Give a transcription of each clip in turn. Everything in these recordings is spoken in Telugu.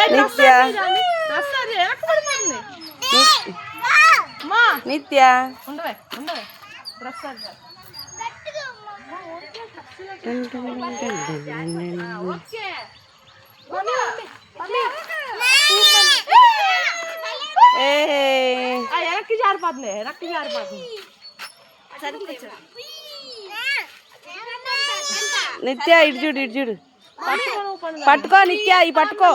నిత్య నిత్య వెనక్కి జారిపోతుంది వెనక్కి జారిపోతుంది నిత్య ఇటు చూడు ఇటు చూడు పట్టుకో నిత్య ఈ పట్టుకో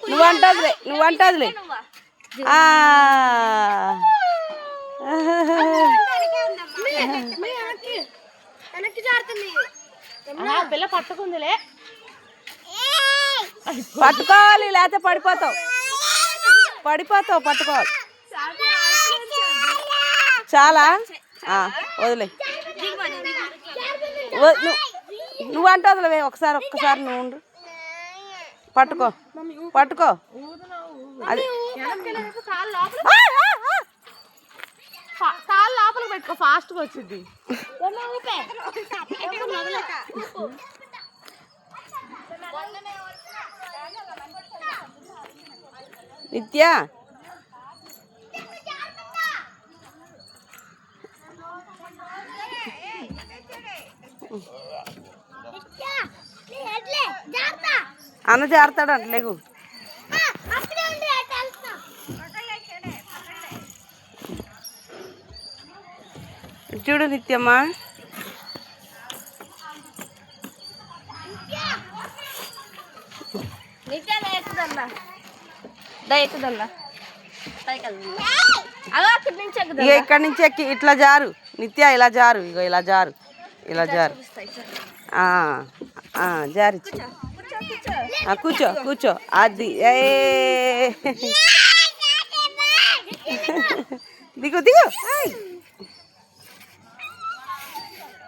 నువ్వు అంటదిలే పిల్ల పట్టుకుందిలే పట్టుకోవాలి లేకపోతే పడిపోతావు పట్టుకోవాలి చాలా వదిలే నువ్వు అంటదిలే ఒక్కసారి నువ్వు ఉండు పట్టుకో అది కాళ్ళు లోపలికి పెట్టుకో ఫాస్ట్గా వచ్చింది నిత్య అన్న జారుతాడంట లేగు చూడు నిత్యమ్మ ఇక్కడి నుంచి ఎక్కి ఇట్లా జారు నిత్య ఇలా జారు ఇగో ఇలా జారు జారి కూర్చో అది దిగు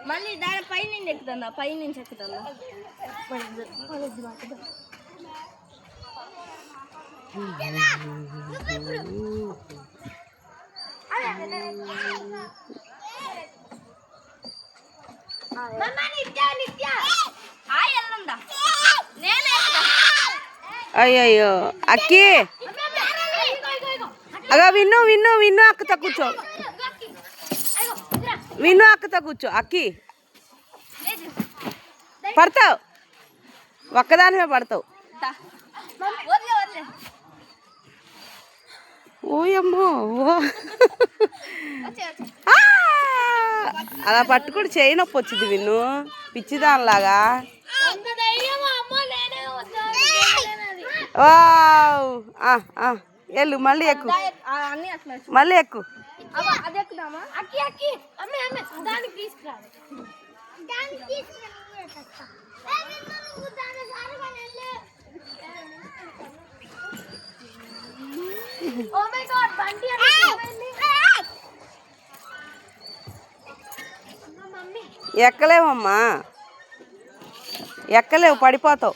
మళ్ళీ దాని పైనుంచి ఎక్కుతుందా పైనుంచి ఎక్కుతుందా అయ్యయ్యో అక్కి అగా విన్ను అక్కతో కూర్చో అక్కి పడతావు ఒక్కదానిమే పడతావు ఓయమ్మో అలా పట్టుకుని చేయి నొప్పి వచ్చింది విన్ను పిచ్చిదానిలాగా వెళ్ళు మళ్ళీ ఎక్కు ఎక్కలేవమ్మా ఎక్కలేవు పడిపోతావు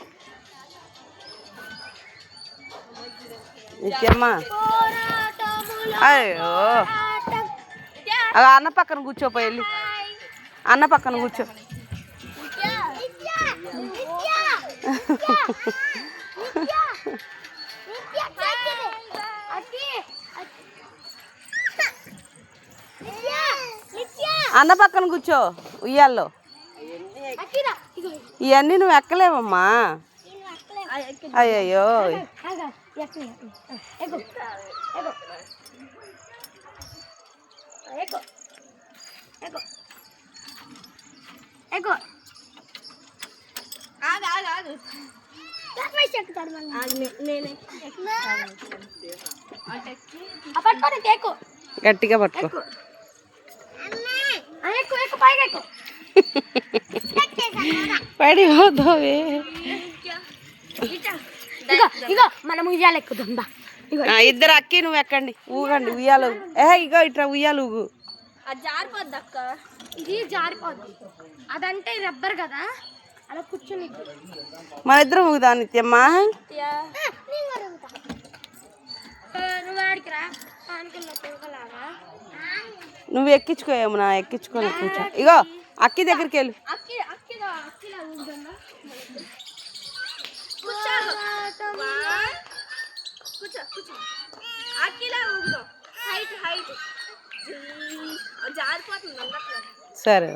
నిత్యమ్మా అయ్యో అలా అన్న పక్కన కూర్చోపోయి వెళ్ళి అన్న పక్కన కూర్చో అన్న పక్కన కూర్చో ఉయ్యాల్లో ఇవన్నీ నువ్వు ఎక్కలేవమ్మా అయ్యయ్యో గట్టిగా పట్టుకో పడిపోతావే మనం ఉయ్యాలు ఎక్కుతుందా ఇద్దరు అక్కి నువ్వు ఎక్కండి ఊగండి ఉయ్యాలు ఇగో ఇట్లా ఉయ్యాలు ఊగు అది జారిపోద్ది అక్క ఇది జారిపోద్ది అదంటే రబ్బర్ కదా అలా కూర్చొని మన ఇద్దరం ఊగుదా నిత్యమ్మా నువ్వు ఆడికి రా నువ్వు ఎక్కించుకోయేమో నా ఎక్కించుకో కూర్చో ఇగో అక్కి దగ్గరికి వెళ్ళు అక్కి కూర్చో కూర్చో అఖిలా ఊగుదాం హైట్ హైట్ జారిపోతుంది అన్నట్లు సరే